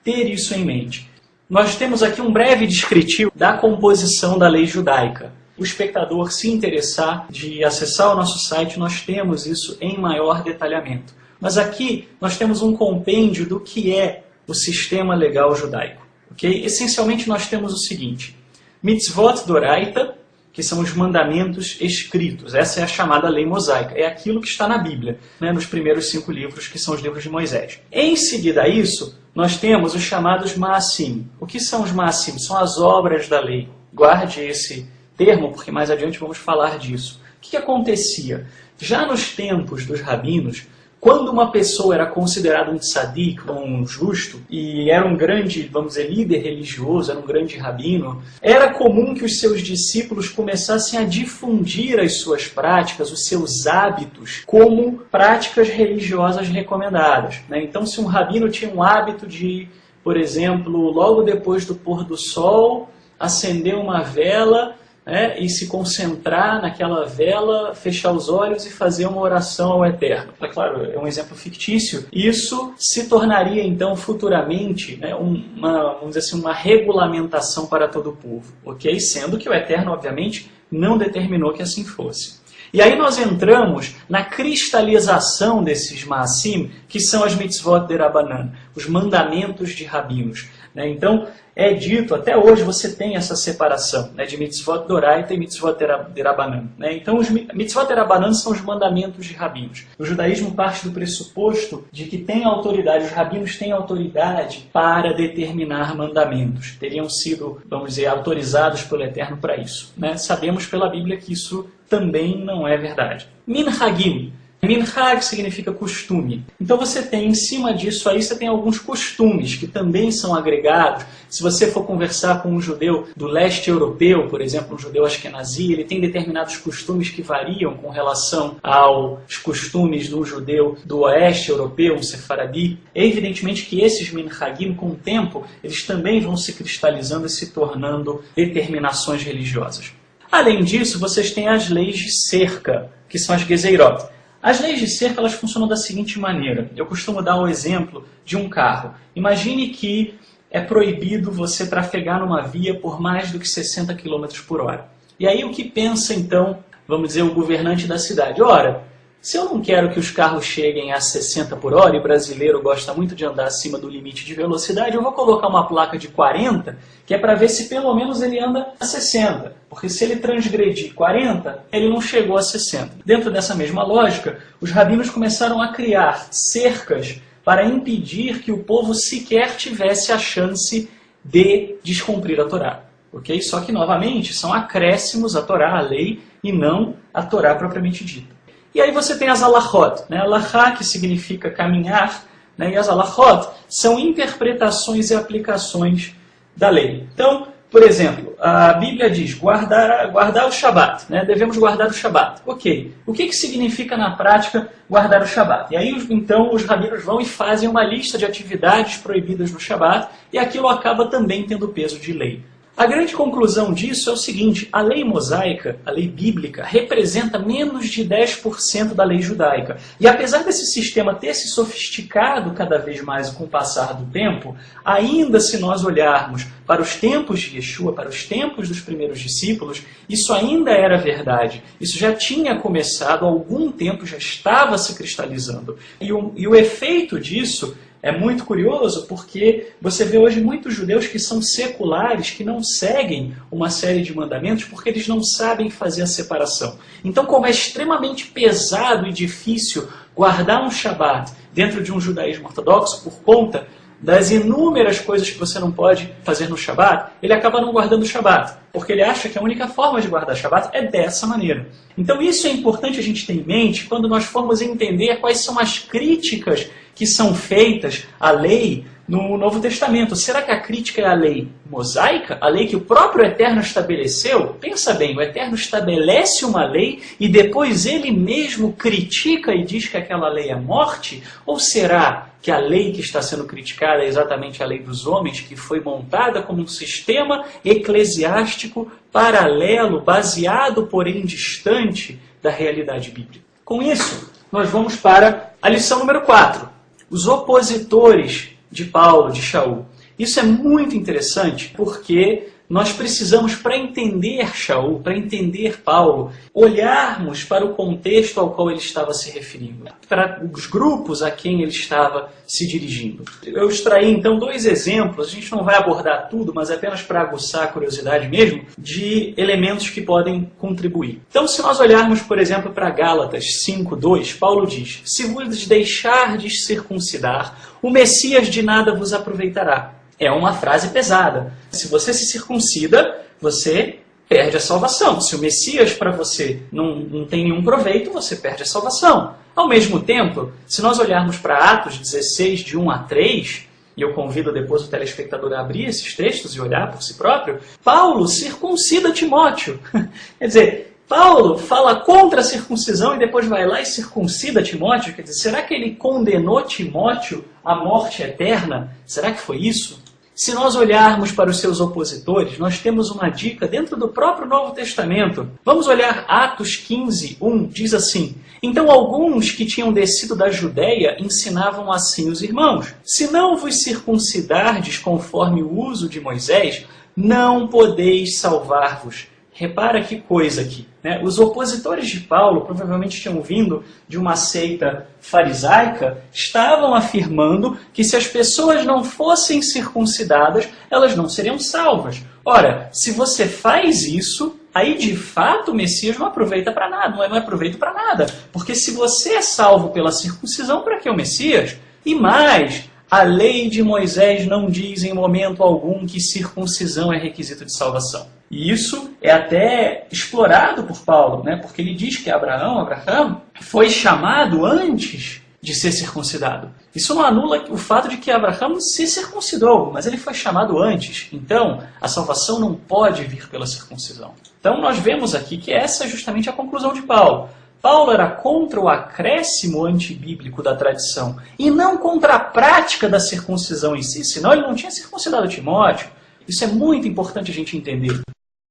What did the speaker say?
ter isso em mente. Nós temos aqui um breve descritivo da composição da lei judaica. O espectador, se interessar de acessar o nosso site, nós temos isso em maior detalhamento. Mas aqui nós temos um compêndio do que é o sistema legal judaico. Okay? Essencialmente nós temos o seguinte: mitzvot doraita, que são os mandamentos escritos. Essa é a chamada lei mosaica. É aquilo que está na Bíblia, né, nos primeiros 5 livros, que são os livros de Moisés. Em seguida a isso, nós temos os chamados maasim. O que são os maasim? São as obras da lei. Guarde esse termo, porque mais adiante vamos falar disso. O que acontecia? Já nos tempos dos rabinos, quando uma pessoa era considerada um tzadik, um justo, e era um grande, vamos dizer, líder religioso, era um grande rabino, era comum que os seus discípulos começassem a difundir as suas práticas, os seus hábitos, como práticas religiosas recomendadas, né? Então, se um rabino tinha um hábito de, por exemplo, logo depois do pôr do sol, acender uma vela, e se concentrar naquela vela, fechar os olhos e fazer uma oração ao Eterno. É claro, é um exemplo fictício. Isso se tornaria, então, futuramente, vamos dizer assim, uma regulamentação para todo o povo. Okay? Sendo que o Eterno, obviamente, não determinou que assim fosse. E aí nós entramos na cristalização desses maasim, que são as mitzvot de Rabanan, os mandamentos de rabinos. Então, é dito, até hoje você tem essa separação, de mitzvot doraita e mitzvot de Rabanan. Então, os mitzvot de Rabanan são os mandamentos de rabinos. O judaísmo parte do pressuposto de que tem autoridade, os rabinos têm autoridade para determinar mandamentos. Teriam sido, vamos dizer, autorizados pelo Eterno para isso. Sabemos pela Bíblia que isso também não é verdade. Minhagim. Minhag significa costume. Então você tem, em cima disso aí, você tem alguns costumes que também são agregados. Se você for conversar com um judeu do leste europeu, por exemplo, um judeu ashkenazi, ele tem determinados costumes que variam com relação aos costumes do judeu do oeste europeu, um sefaradi. É evidentemente que esses minhagim, com o tempo, eles também vão se cristalizando e se tornando determinações religiosas. Além disso, vocês têm as leis de cerca, que são as gezeirot. As leis de cerca, elas funcionam da seguinte maneira. Eu costumo dar o exemplo de um carro. Imagine que é proibido você trafegar numa via por mais do que 60 km por hora. E aí o que pensa então, vamos dizer, o governante da cidade? Ora, se eu não quero que os carros cheguem a 60 por hora, e o brasileiro gosta muito de andar acima do limite de velocidade, eu vou colocar uma placa de 40, que é para ver se pelo menos ele anda a 60. Porque se ele transgredir 40, ele não chegou a 60. Dentro dessa mesma lógica, os rabinos começaram a criar cercas para impedir que o povo sequer tivesse a chance de descumprir a Torá. Okay? Só que, novamente, são acréscimos à Torá, à lei, e não à Torá propriamente dita. E aí você tem as alachot, alachá, que significa caminhar, e as alachot são interpretações e aplicações da lei. Então, por exemplo, a Bíblia diz guardar o Shabat, devemos guardar o Shabat. Ok, o que significa na prática guardar o Shabat? E aí, então, os rabinos vão e fazem uma lista de atividades proibidas no Shabat, e aquilo acaba também tendo peso de lei. A grande conclusão disso é o seguinte: a lei mosaica, a lei bíblica, representa menos de 10% da lei judaica. E apesar desse sistema ter se sofisticado cada vez mais com o passar do tempo, ainda se nós olharmos para os tempos de Yeshua, para os tempos dos primeiros discípulos, isso ainda era verdade. Isso já tinha começado há algum tempo, já estava se cristalizando. E o efeito disso é muito curioso porque você vê hoje muitos judeus que são seculares, que não seguem uma série de mandamentos porque eles não sabem fazer a separação. Então, como é extremamente pesado e difícil guardar um Shabat dentro de um judaísmo ortodoxo por conta das inúmeras coisas que você não pode fazer no Shabat, ele acaba não guardando o Shabat, porque ele acha que a única forma de guardar Shabat é dessa maneira. Então isso é importante a gente ter em mente quando nós formos entender quais são as críticas que são feitas à lei no Novo Testamento. Será que a crítica é a lei mosaica? A lei que o próprio Eterno estabeleceu? Pensa bem, o Eterno estabelece uma lei e depois ele mesmo critica e diz que aquela lei é morte? Ou será que a lei que está sendo criticada é exatamente a lei dos homens, que foi montada como um sistema eclesiástico paralelo, baseado, porém distante da realidade bíblica? Com isso, nós vamos para a lição número 4. Os opositores de Paulo, de Shaul. Isso é muito interessante porque nós precisamos, para entender Shaul, para entender Paulo, olharmos para o contexto ao qual ele estava se referindo, para os grupos a quem ele estava se dirigindo. Eu extraí então 2 exemplos, a gente não vai abordar tudo, mas é apenas para aguçar a curiosidade mesmo, de elementos que podem contribuir. Então, se nós olharmos, por exemplo, para Gálatas 5:2, Paulo diz: se vos deixardes circuncidar, o Messias de nada vos aproveitará. É uma frase pesada. Se você se circuncida, você perde a salvação. Se o Messias para você não tem nenhum proveito, você perde a salvação. Ao mesmo tempo, se nós olharmos para Atos 16, de 1 a 3, e eu convido depois o telespectador a abrir esses textos e olhar por si próprio, Paulo circuncida Timóteo. Quer dizer, Paulo fala contra a circuncisão e depois vai lá e circuncida Timóteo. Quer dizer, será que ele condenou Timóteo à morte eterna? Será que foi isso? Se nós olharmos para os seus opositores, nós temos uma dica dentro do próprio Novo Testamento. Vamos olhar Atos 15:1, diz assim: então alguns que tinham descido da Judéia ensinavam assim os irmãos: se não vos circuncidardes conforme o uso de Moisés, não podeis salvar-vos. Repara que coisa aqui, né? Os opositores de Paulo, provavelmente tinham vindo de uma seita farisaica, estavam afirmando que se as pessoas não fossem circuncidadas, elas não seriam salvas. Ora, se você faz isso, aí de fato o Messias não aproveita para nada, não é proveito para nada. Porque se você é salvo pela circuncisão, para que o Messias? E mais, a lei de Moisés não diz em momento algum que circuncisão é requisito de salvação. E isso é até explorado por Paulo, né? Porque ele diz que Abraão foi chamado antes de ser circuncidado. Isso não anula o fato de que Abraão se circuncidou, mas ele foi chamado antes. Então, a salvação não pode vir pela circuncisão. Então, nós vemos aqui que essa é justamente a conclusão de Paulo. Paulo era contra o acréscimo antibíblico da tradição e não contra a prática da circuncisão em si, senão ele não tinha circuncidado Timóteo. Isso é muito importante a gente entender.